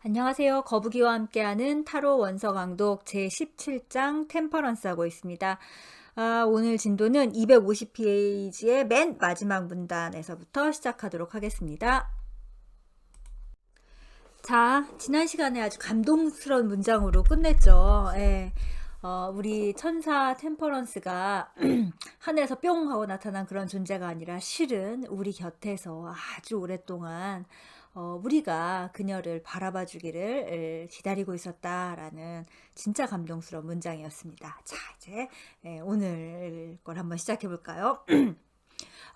안녕하세요. 거북이와 함께하는 타로 원서 강독 제17장 템퍼런스 하고 있습니다. 오늘 진도는 250페이지의 맨 마지막 문단에서부터 시작하도록 하겠습니다. 자, 지난 시간에 아주 감동스러운 문장으로 끝냈죠. 예. 우리 천사 템퍼런스가 하늘에서 뿅 하고 나타난 그런 존재가 아니라 실은 우리 곁에서 아주 오랫동안 우리가 그녀를 바라봐 주기를 기다리고 있었다라는 진짜 감동스러운 문장이었습니다. 자, 이제 오늘 걸 한번 시작해 볼까요?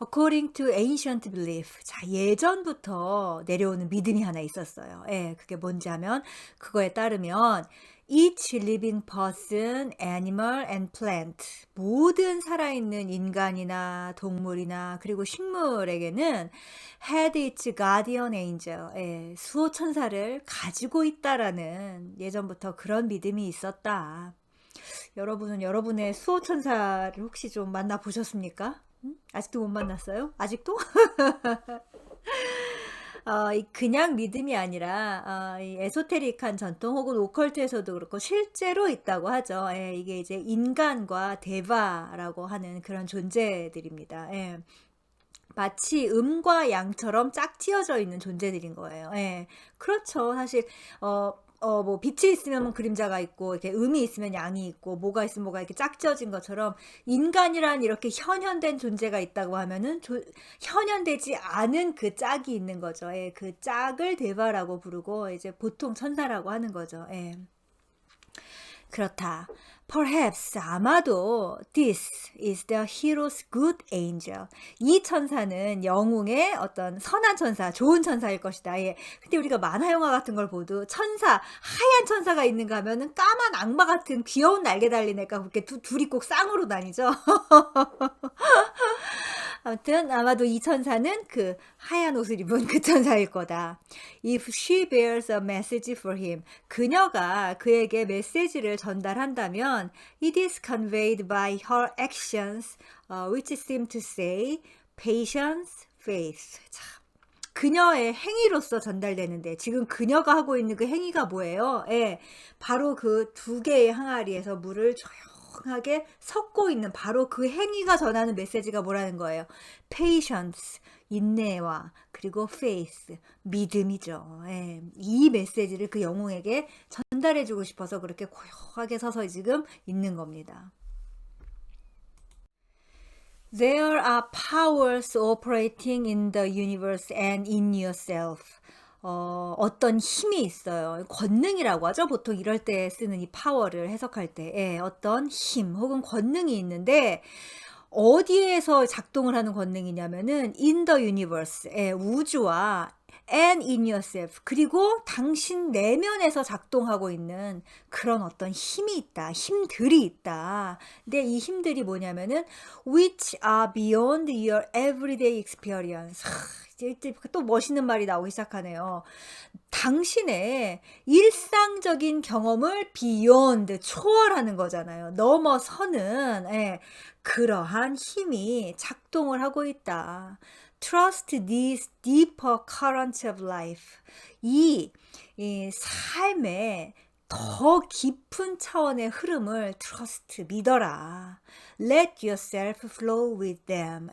According to ancient belief. 자, 예전부터 내려오는 믿음이 하나 있었어요. 예, 그게 뭔지 하면, 그거에 따르면, each living person, animal and plant. 모든 살아있는 인간이나 동물이나 그리고 식물에게는 had its guardian angel. 예, 수호천사를 가지고 있다라는 예전부터 그런 믿음이 있었다. 여러분은 여러분의 수호천사를 혹시 좀 만나보셨습니까? 아직도 못 만났어요? 아직도? 그냥 믿음이 아니라 이 에소테릭한 전통 혹은 오컬트에서도 그렇고 실제로 있다고 하죠. 예, 이게 이제 인간과 대바라고 하는 그런 존재들입니다. 예. 마치 음과 양처럼 짝지어져 있는 존재들인 거예요. 예. 그렇죠. 사실 뭐 빛이 있으면 그림자가 있고 이렇게 음이 있으면 양이 있고 뭐가 있으면 뭐가 이렇게 짝지어진 것처럼 인간이란 이렇게 현현된 존재가 있다고 하면은 현현되지 않은 그 짝이 있는 거죠. 예. 그 짝을 대바라고 부르고 이제 보통 천사라고 하는 거죠. 예. 그렇다. Perhaps 아마도 this is the hero's good angel. 이 천사는 영웅의 어떤 선한 천사, 좋은 천사일 것이다. 예. 근데 우리가 만화 영화 같은 걸 보도 천사, 하얀 천사가 있는가 하면은 까만 악마 같은 귀여운 날개 달린 애가 그렇게 둘이 꼭 쌍으로 다니죠. 아무튼 아마도 이 천사는 그 하얀 옷을 입은 그 천사일 거다. If she bears a message for him, 그녀가 그에게 메시지를 전달한다면 it is conveyed by her actions, which seem to say patience, faith. 자, 그녀의 행위로서 전달되는데 지금 그녀가 하고 있는 그 행위가 뭐예요? 예, 바로 그 두 개의 항아리에서 물을 조용하게 섞고 있는 바로 그 행위가 전하는 메시지가 뭐라는 거예요? patience, 인내와 그리고 faith, 믿음이죠. 예, 이 메시지를 그 영웅에게 전달해주고 싶어서 그렇게 고요하게 서서 지금 있는 겁니다. There are powers operating in the universe and in yourself. 어떤 힘이 있어요. 권능이라고 하죠. 보통 이럴 때 쓰는 이 파워를 해석할 때. 예, 어떤 힘 혹은 권능이 있는데 어디에서 작동을 하는 권능이냐면은 in the universe, 예, 우주와 and in yourself, 그리고 당신 내면에서 작동하고 있는 그런 어떤 힘이 있다. 힘들이 있다. 근데 이 힘들이 뭐냐면은 which are beyond your everyday experience. 이제 또 멋있는 말이 나오기 시작하네요. 당신의 일상적인 경험을 beyond, 초월하는 거잖아요. 넘어서는, 예, 그러한 힘이 작동을 하고 있다. Trust these deeper currents of life. 이 삶의 더 깊은 차원의 흐름을 trust, 믿어라. Let yourself flow with them.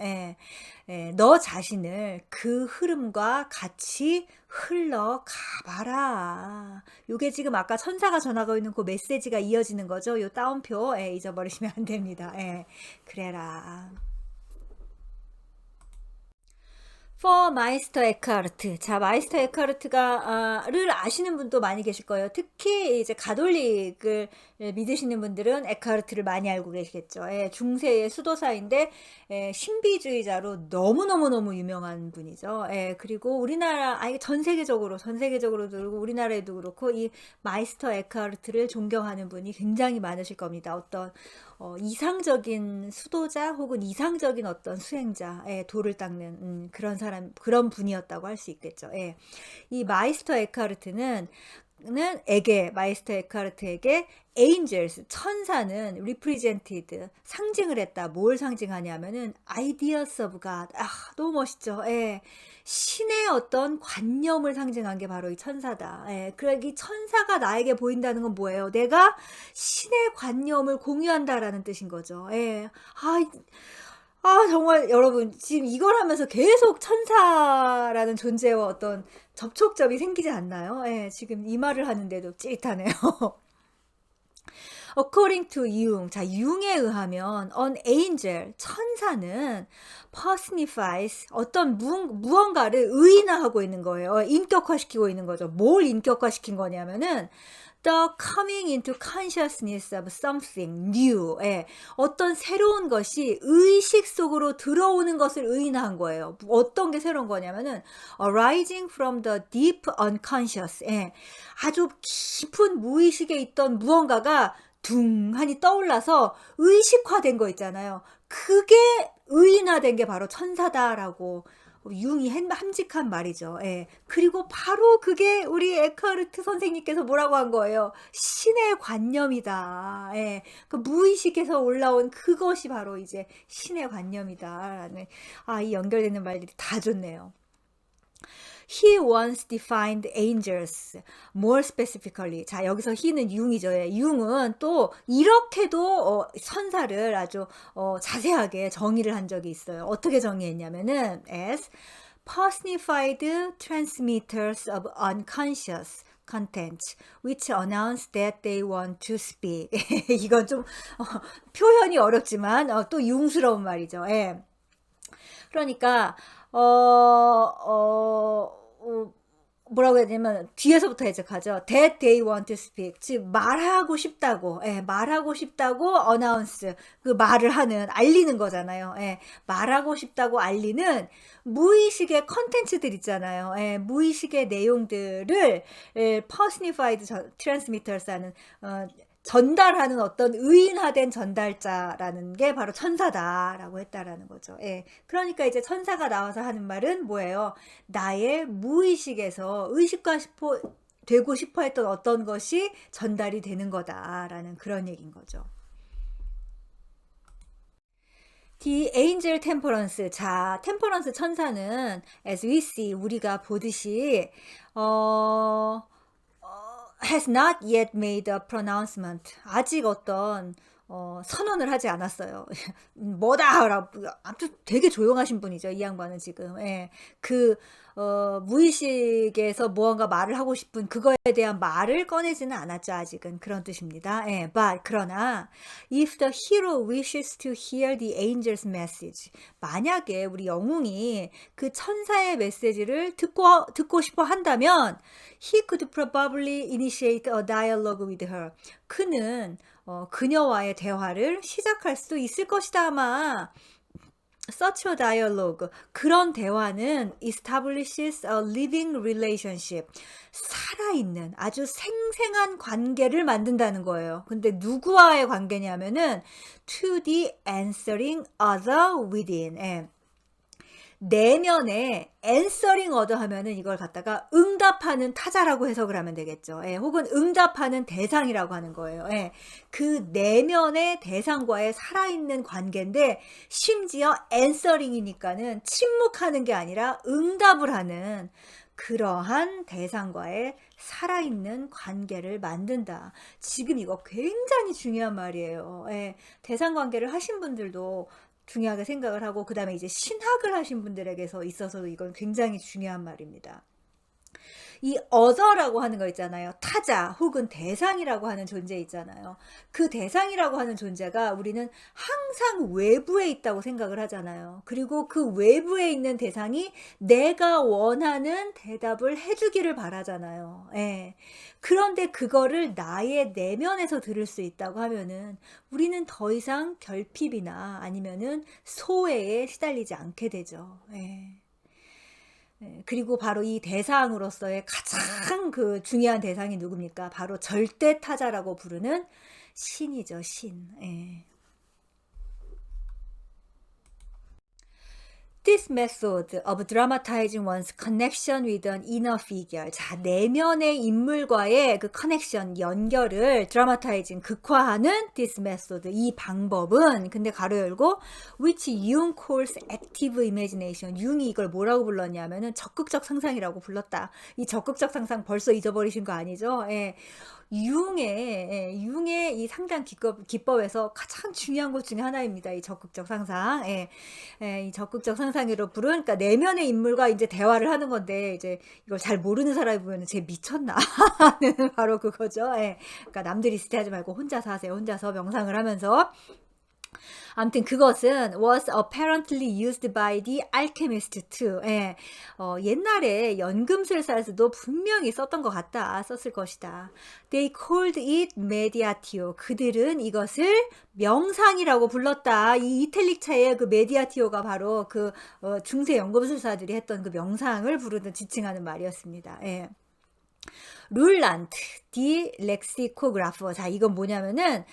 너 자신을 그 흐름과 같이 흘러가봐라. 요게 지금 아까 천사가 전하고 있는 그 메시지가 이어지는 거죠. 요 따옴표 잊어버리시면 안 됩니다. 그래라. For 마이스터 에크하르트. 자, 마이스터 에크하르트가를 아시는 분도 많이 계실 거예요. 특히 이제 가톨릭을 믿으시는 분들은 에크하르트를 많이 알고 계시겠죠. 예, 중세의 수도사인데 신비주의자로 너무너무너무 유명한 분이죠. 예, 그리고 우리나라, 전 세계적으로도 그렇고 우리나라에도 그렇고 이 마이스터 에크하르트를 존경하는 분이 굉장히 많으실 겁니다. 어떤 이상적인 수도자 혹은 이상적인 어떤 수행자의 도를 닦는 그런 사람, 그런 분이었다고 할 수 있겠죠. 예. 이 마이스터 에크하르트는 마이스터 에크하르트에게 angels, 천사는 represented, 상징을 했다. 뭘 상징하냐면은 ideas of God. 아, 너무 멋있죠. 예. 신의 어떤 관념을 상징한 게 바로 이 천사다. 예. 그러니까 이 천사가 나에게 보인다는 건 뭐예요? 내가 신의 관념을 공유한다라는 뜻인 거죠. 예. 정말 여러분 지금 이걸 하면서 계속 천사라는 존재와 어떤 접촉점이 생기지 않나요? 예, 지금 이 말을 하는데도 찌릿하네요. According to Jung, 자, 융에 의하면 an angel, 천사는 personifies 어떤 무언가를 의인화하고 있는 거예요. 인격화시키고 있는 거죠. 뭘 인격화시킨 거냐면은 the coming into consciousness of something new. 예, 어떤 새로운 것이 의식 속으로 들어오는 것을 의인화한 거예요. 어떤 게 새로운 거냐면은 arising from the deep unconscious. 예, 아주 깊은 무의식에 있던 무언가가 둥하니 떠올라서 의식화된 거 있잖아요. 그게 의인화된 게 바로 천사다라고 융이 함직한 말이죠. 예. 그리고 바로 그게 우리 에크하르트 선생님께서 뭐라고 한 거예요. 신의 관념이다. 예. 그 무의식에서 올라온 그것이 바로 이제 신의 관념이다라는, 이 연결되는 말들이 다 좋네요. He once defined angels more specifically. 자, 여기서 he는 융이죠. 예, 융은 또 이렇게도 천사를 아주 자세하게 정의를 한 적이 있어요. 어떻게 정의했냐면은 as personified transmitters of unconscious content which announce that they want to speak. 이건 좀 표현이 어렵지만 또 융스러운 말이죠. 예. 그러니까 뭐라고 해야 되냐면 뒤에서부터 해석하죠. That they want to speak. 즉 말하고 싶다고. 예, 말하고 싶다고 announce. 그 말을 하는 알리는 거잖아요. 예, 말하고 싶다고 알리는 무의식의 컨텐츠들 있잖아요. 예, 무의식의 내용들을 personified transmitters 하는 전달하는 어떤 의인화된 전달자라는 게 바로 천사다라고 했다라는 거죠. 예. 그러니까 이제 천사가 나와서 하는 말은 뭐예요? 나의 무의식에서 되고 싶어 했던 어떤 것이 전달이 되는 거다라는 그런 얘기인 거죠. The angel temperance. 자, 템퍼런스 천사는 as we see, 우리가 보듯이 has not yet made a pronouncement. 아직 어떤 선언을 하지 않았어요. 뭐다라고. 아무튼 되게 조용하신 분이죠. 이 양반은 지금. 예. 무의식에서 무언가 말을 하고 싶은 그거에 대한 말을 꺼내지는 않았죠. 아직은. 그런 뜻입니다. 예. But 그러나 if the hero wishes to hear the angel's message. 만약에 우리 영웅이 그 천사의 메시지를 듣고 싶어 한다면 he could probably initiate a dialogue with her. 그는 그녀와의 대화를 시작할 수도 있을 것이다 아마. Such a dialogue. 그런 대화는 establishes a living relationship. 살아있는 아주 생생한 관계를 만든다는 거예요. 근데 누구와의 관계냐면은 to the answering other within. 예. 내면에 answering other 하면은 이걸 갖다가 응답하는 타자라고 해석을 하면 되겠죠. 예, 혹은 응답하는 대상이라고 하는 거예요. 예, 그 내면의 대상과의 살아있는 관계인데 심지어 answering이니까는 침묵하는 게 아니라 응답을 하는 그러한 대상과의 살아있는 관계를 만든다. 지금 이거 굉장히 중요한 말이에요. 예, 대상 관계를 하신 분들도 중요하게 생각을 하고 그 다음에 이제 신학을 하신 분들에게서 있어서도 이건 굉장히 중요한 말입니다. 이 other라고 하는 거 있잖아요. 타자 혹은 대상이라고 하는 존재 있잖아요. 그 대상이라고 하는 존재가 우리는 항상 외부에 있다고 생각을 하잖아요. 그리고 그 외부에 있는 대상이 내가 원하는 대답을 해주기를 바라잖아요. 예. 그런데 그거를 나의 내면에서 들을 수 있다고 하면은 우리는 더 이상 결핍이나 아니면은 소외에 시달리지 않게 되죠. 예. 그리고 바로 이 대상으로서의 가장 그 중요한 대상이 누굽니까? 바로 절대 타자라고 부르는 신이죠, 신. 예. This method of dramatizing one's connection with an inner figure. 자, 내면의 인물과의 그 커넥션, 연결을 dramatizing, 극화하는 this method, 이 방법은, 근데 가로 열고, which Jung calls active imagination. 융이 이걸 뭐라고 불렀냐면은 적극적 상상이라고 불렀다. 이 적극적 상상 벌써 잊어버리신 거 아니죠? 예. 융의 이 상당 기법에서 가장 중요한 것 중에 하나입니다. 이 적극적 상상. 이 적극적 상상으로 부른, 그러니까 내면의 인물과 이제 대화를 하는 건데, 이제 이걸 잘 모르는 사람이 보면 쟤 미쳤나? 하는 바로 그거죠. 그러니까 남들이 있을 때 하지 말고 혼자서 하세요. 혼자서 명상을 하면서. 아무튼 그것은 was apparently used by the alchemist too. 옛날에 연금술사에서도 분명히 썼던 것 같다. 썼을 것이다. They called it mediatio. 그들은 이것을 명상이라고 불렀다. 이 이탈릭차의 그 mediatio가 바로 그 중세 연금술사들이 했던 그 명상을 부르는 지칭하는 말이었습니다. 룰란트, 디 렉시코그라퍼. 자, 이건 뭐냐면은,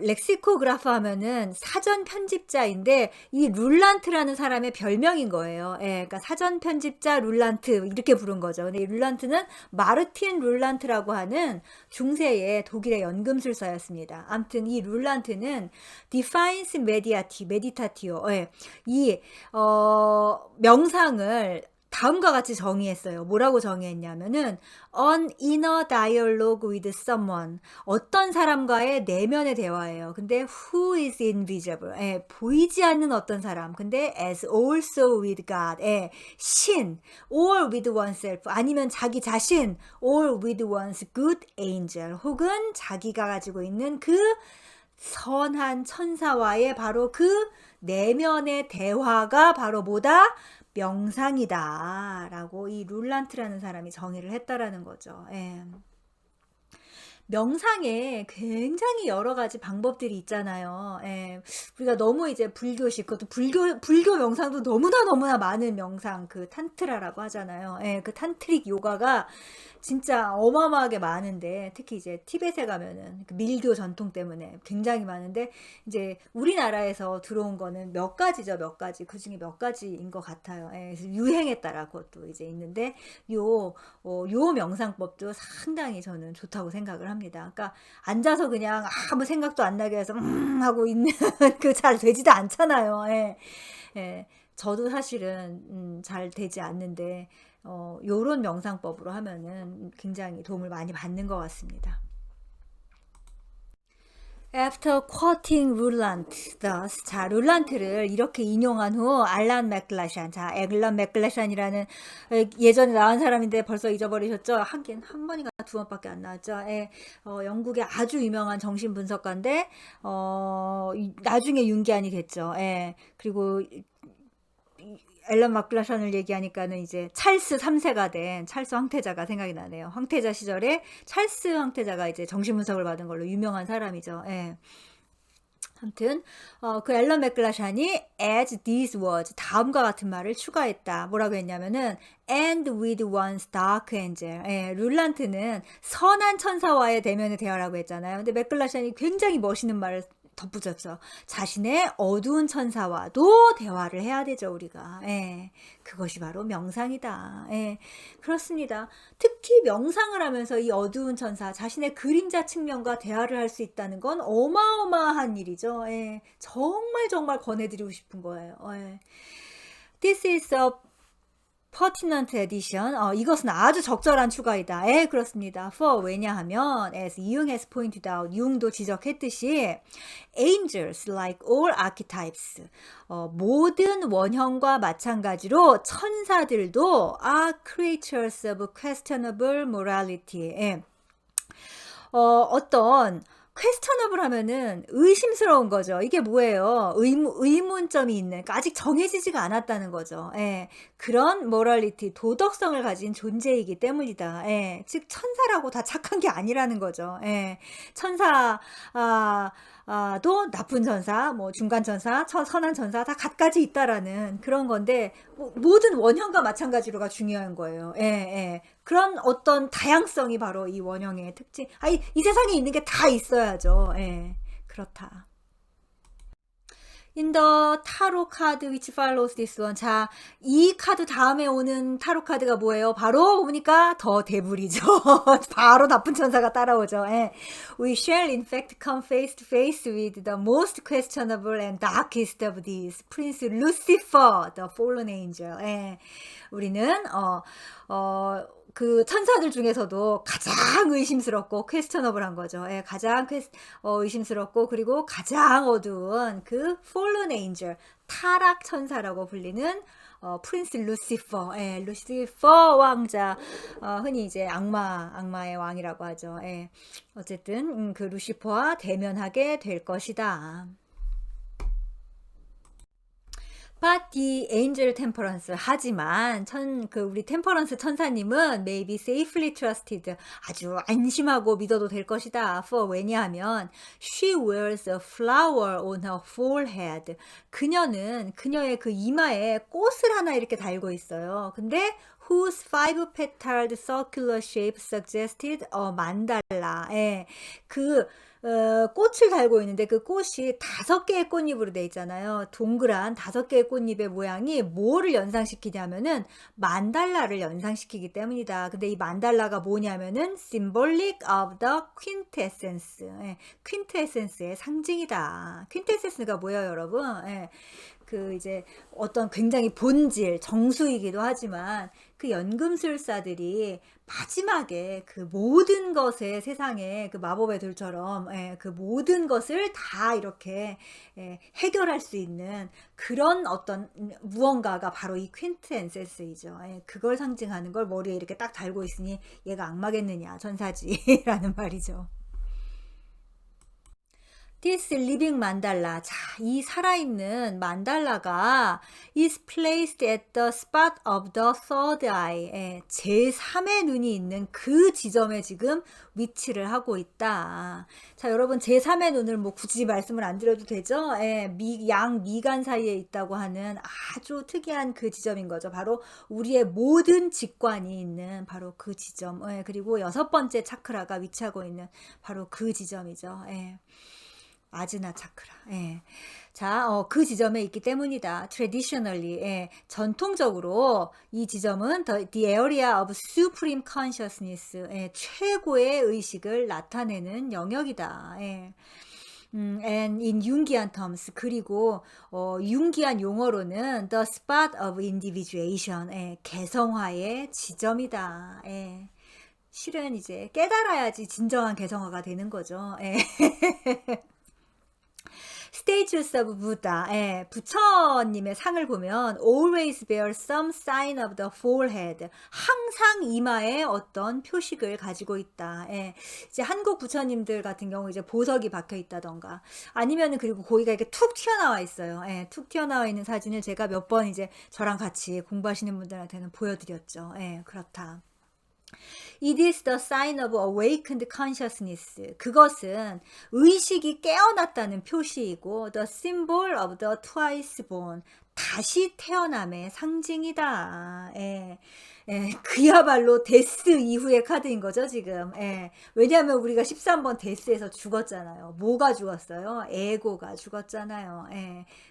렉시코그라퍼 하면은 사전 편집자인데, 이 룰란트라는 사람의 별명인 거예요. 그러니까 사전 편집자 룰란트, 이렇게 부른 거죠. 근데 이 룰란트는 마르틴 룰란트라고 하는 중세의 독일의 연금술사였습니다. 아무튼 이 룰란트는 defines meditatio, 명상을 다음과 같이 정의했어요. 뭐라고 정의했냐면은 an inner dialogue with someone. 어떤 사람과의 내면의 대화예요. 근데 who is invisible. 보이지 않는 어떤 사람. 근데 as also with God. 신 or with oneself. 아니면 자기 자신 or with one's good angel. 혹은 자기가 가지고 있는 그 선한 천사와의 바로 그 내면의 대화가 바로 뭐다? 명상이다 라고 이 룰란트라는 사람이 정의를 했다라는 거죠. 명상에 굉장히 여러 가지 방법들이 있잖아요. 우리가 너무 이제 불교식, 그것도 불교 명상도 너무나 많은 명상, 그 탄트라라고 하잖아요. 그 탄트릭 요가가 진짜 어마어마하게 많은데, 특히 이제 티벳에 가면은 그 밀교 전통 때문에 굉장히 많은데, 이제 우리나라에서 들어온 거는 몇 가지죠, 몇 가지. 그 중에 몇 가지인 것 같아요. 그래서 유행에 따라 그것도 이제 있는데, 요 명상법도 상당히 저는 좋다고 생각을 합니다. 그러니까 앉아서 그냥 아무 생각도 안 나게 해서 하고 있는 그 잘 되지도 않잖아요. 저도 사실은 잘 되지 않는데 요런 명상법으로 하면은 굉장히 도움을 많이 받는 것 같습니다. After quoting Rouland, thus, 자, 룰란트를 이렇게 인용한 후 알란 맥글라샨, 자, 앨런 맥글라샨이라는 예전에 나온 사람인데 벌써 잊어버리셨죠? 한 번인가 두 번밖에 안 나왔죠. 영국의 아주 유명한 정신분석가인데 나중에 윤기안이 됐죠. 그리고 앨런 마클라샨을 얘기하니까는 이제 찰스 3세가 된 찰스 황태자가 생각이 나네요. 황태자 시절에 찰스 황태자가 이제 정신분석을 받은 걸로 유명한 사람이죠. 아무튼 그 앨런 맥글라샨이 as these words, 다음과 같은 말을 추가했다. 뭐라고 했냐면은 and with one's dark angel. 룰란트는 선한 천사와의 대면의 대화라고 했잖아요. 근데 맥글라샨이 굉장히 멋있는 말을 덧붙였죠. 자신의 어두운 천사와도 대화를 해야 되죠, 우리가. 그것이 바로 명상이다. 그렇습니다. 특히 명상을 하면서 이 어두운 천사, 자신의 그림자 측면과 대화를 할 수 있다는 건 어마어마한 일이죠. 정말 권해드리고 싶은 거예요. This is a pertinent addition. 이것은 아주 적절한 추가이다. 그렇습니다. For 왜냐하면 as Jung has pointed out, 융도 지적했듯이 angels like all archetypes, 모든 원형과 마찬가지로 천사들도 are creatures of questionable morality. 어떤 퀘스천업을 하면은 의심스러운 거죠. 이게 뭐예요? 의문점이 있는, 그러니까 아직 정해지지가 않았다는 거죠. 그런 모럴리티, 도덕성을 가진 존재이기 때문이다. 즉 천사라고 다 착한 게 아니라는 거죠. 천사 도 나쁜 천사, 뭐 중간 천사, 선한 천사 다 갖가지 있다라는 그런 건데 모든 원형과 마찬가지로가 중요한 거예요. 그런 어떤 다양성이 바로 이 원형의 특징. 이 세상에 있는 게 다 있어야죠. 그렇다. In the tarot card which follows this one. 자, 이 카드 다음에 오는 타로 카드가 뭐예요? 바로 보니까 더 데블이죠. 바로 나쁜 천사가 따라오죠. 예. We shall in fact come face to face with the most questionable and darkest of these. Prince Lucifer, the fallen angel. 예. 우리는 그 천사들 중에서도 가장 의심스럽고 퀘스천어블한 거죠. 예, 가장 의심스럽고 그리고 가장 어두운 그 fallen angel, 타락 천사라고 불리는 프린스 루시퍼, 예, 루시퍼 왕자, 흔히 이제 악마의 왕이라고 하죠. 예, 어쨌든 그 루시퍼와 대면하게 될 것이다. But the angel temperance. 하지만 우리 템퍼런스 천사님은 maybe safely trusted. 아주 안심하고 믿어도 될 것이다. For 왜냐하면 she wears a flower on her forehead. 그녀의 그 이마에 꽃을 하나 이렇게 달고 있어요. 근데 whose five-petaled circular shape suggested a mandala. 예, 꽃을 달고 있는데 그 꽃이 5개의 꽃잎으로 돼 있잖아요. 동그란 5개의 꽃잎의 모양이 뭐를 연상시키냐면은 만달라를 연상시키기 때문이다. 근데 이 만달라가 뭐냐면은 symbolic of the quintessence. 예, quintessence의 상징이다. quintessence가 뭐예요, 여러분? 예, 이제 어떤 굉장히 본질, 정수이기도 하지만 그 연금술사들이 마지막에 그 모든 것에 세상에 그 마법의 돌처럼 그 모든 것을 다 이렇게 해결할 수 있는 그런 어떤 무언가가 바로 이 퀸트앤센스이죠. 그걸 상징하는 걸 머리에 이렇게 딱 달고 있으니 얘가 악마겠느냐, 천사지라는 말이죠. This living mandala. 자, 이 살아있는 만달라가 is placed at the spot of the third eye. 제3의 눈이 있는 그 지점에 지금 위치를 하고 있다. 자, 여러분 제3의 눈을 뭐 굳이 말씀을 안 드려도 되죠? 양미간 사이에 있다고 하는 아주 특이한 그 지점인 거죠. 바로 우리의 모든 직관이 있는 바로 그 지점. 그리고 6번째 차크라가 위치하고 있는 바로 그 지점이죠. 아즈나 차크라. 예. 자, 그 지점에 있기 때문이다. Traditionally, 예. 전통적으로 이 지점은 the area of supreme consciousness, 예. 최고의 의식을 나타내는 영역이다. 예. And in Jungian terms, 그리고 융기한 용어로는 the spot of individuation, 예. 개성화의 지점이다. 예. 실은 이제 깨달아야지 진정한 개성화가 되는 거죠. 예. Statues of Buddha. 부처님의 상을 보면 always bear some sign of the forehead. 항상 이마에 어떤 표식을 가지고 있다. 이제 한국 부처님들 같은 경우 이제 보석이 박혀 있다던가 아니면은 그리고 고기가 이렇게 툭 튀어나와 있어요. 툭 튀어나와 있는 사진을 제가 몇 번 이제 저랑 같이 공부하시는 분들한테는 보여드렸죠. 그렇다. It is the sign of awakened consciousness. 그것은 의식이 깨어났다는 표시이고 the symbol of the twice born. 다시 태어남의 상징이다. 그야말로 데스 이후의 카드인 거죠, 지금. 왜냐하면 우리가 13번 데스에서 죽었잖아요. 뭐가 죽었어요? 에고가 죽었잖아요.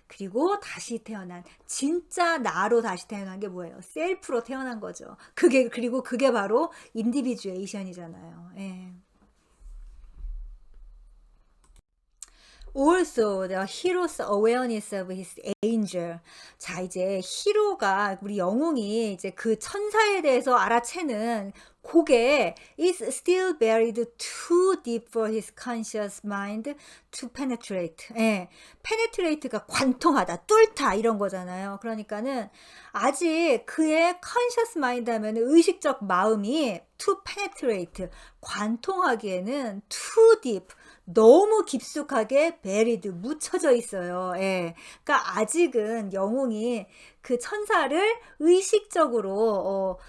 그리고 다시 태어난, 진짜 나로 다시 태어난 게 뭐예요? 셀프로 태어난 거죠. 그리고 그게 바로 인디비주에이션이잖아요. Also, the hero's awareness of his angel. 자, 이제 히로가 우리 영웅이 이제 그 천사에 대해서 알아채는 그게 is still buried too deep for his conscious mind to penetrate. penetrate가 관통하다, 뚫다 이런 거잖아요. 그러니까는 아직 그의 conscious mind 하면 의식적 마음이 to penetrate, 관통하기에는 too deep, 너무 깊숙하게 buried, 묻혀져 있어요. 그러니까 아직은 영웅이 그 천사를 의식적으로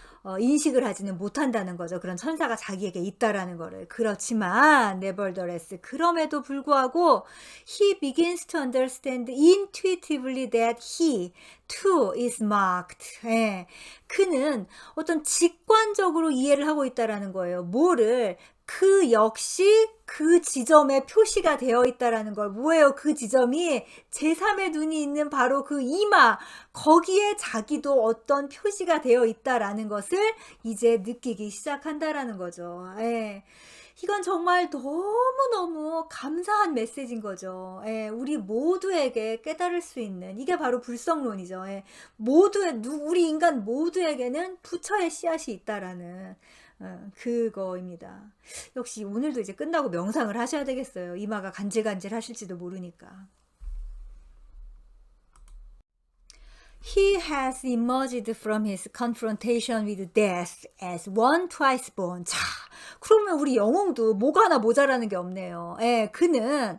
인식을 하지는 못한다는 거죠. 그런 천사가 자기에게 있다라는 거를. 그렇지만 nevertheless, 그럼에도 불구하고 he begins to understand intuitively that he, too is marked. 예. 그는 어떤 직관적으로 이해를 하고 있다라는 거예요. 뭐를 그 역시 그 지점에 표시가 되어 있다라는 걸. 뭐예요? 그 지점이 제3의 눈이 있는 바로 그 이마 거기에 자기도 어떤 표시가 되어 있다라는 것을 이제 느끼기 시작한다라는 거죠. 예. 이건 정말 너무너무 감사한 메시지인 거죠. 예. 우리 모두에게 깨달을 수 있는 이게 바로 불성론이죠. 예. 우리 인간 모두에게는 부처의 씨앗이 있다라는 그거입니다. 역시 오늘도 이제 끝나고 명상을 하셔야 되겠어요. 이마가 간질간질 하실지도 모르니까. He has emerged from his confrontation with death as one twice born. 자, 그러면 우리 영웅도 뭐가 하나 모자라는 게 없네요. 예, 그는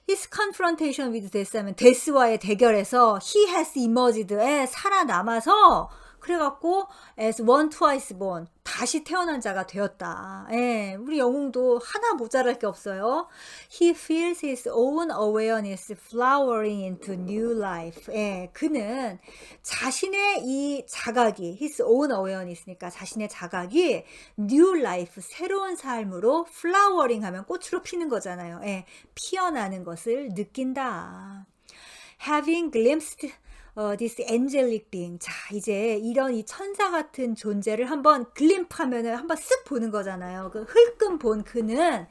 his confrontation with death 하면 데스와의 대결에서 he has emerged에 살아남아서 그래갖고 as one twice born 다시 태어난 자가 되었다. 예, 우리 영웅도 하나 모자랄 게 없어요. He feels his own awareness flowering into new life. 예, 그는 자신의 이 자각이 his own awareness니까 자신의 자각이 new life 새로운 삶으로 flowering 하면 꽃으로 피는 거잖아요. 예, 피어나는 것을 느낀다. Having glimpsed this angelic being. 자, 이제 이런 이 천사 같은 존재를 한번 글림프하면은 한번 쓱 보는 거잖아요. 그 흘끔 본 그는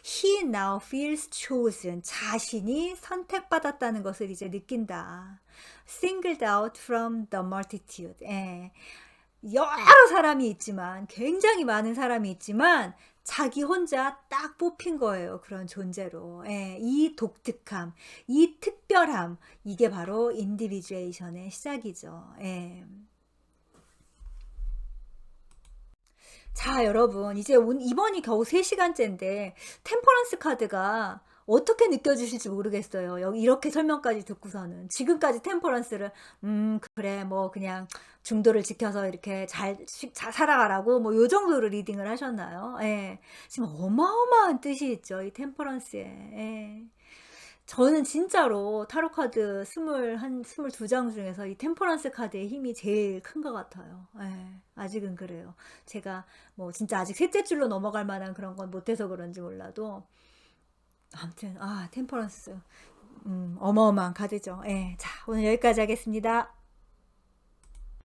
he now feels chosen. 자신이 선택받았다는 것을 이제 느낀다. singled out from the multitude. 예. 여러 사람이 있지만 굉장히 많은 사람이 있지만 자기 혼자 딱 뽑힌 거예요. 그런 존재로. 예, 이 독특함, 이 특별함, 이게 바로 인디비주에이션의 시작이죠. 예. 자, 여러분, 이제 이번이 겨우 3시간째인데 템퍼런스 카드가 어떻게 느껴지실지 모르겠어요. 여기 이렇게 설명까지 듣고서는 지금까지 템퍼런스를 그래 뭐 그냥 중도를 지켜서 이렇게 잘 살아가라고 뭐 요 정도로 리딩을 하셨나요? 예. 지금 어마어마한 뜻이 있죠. 이 템퍼런스에. 예. 저는 진짜로 타로 카드 22장 중에서 이 템퍼런스 카드의 힘이 제일 큰 것 같아요. 예, 아직은 그래요. 제가 뭐 진짜 아직 셋째 줄로 넘어갈 만한 그런 건 못해서 그런지 몰라도 아무튼 템퍼런스 어마어마한 카드죠. 예, 자 오늘 여기까지 하겠습니다.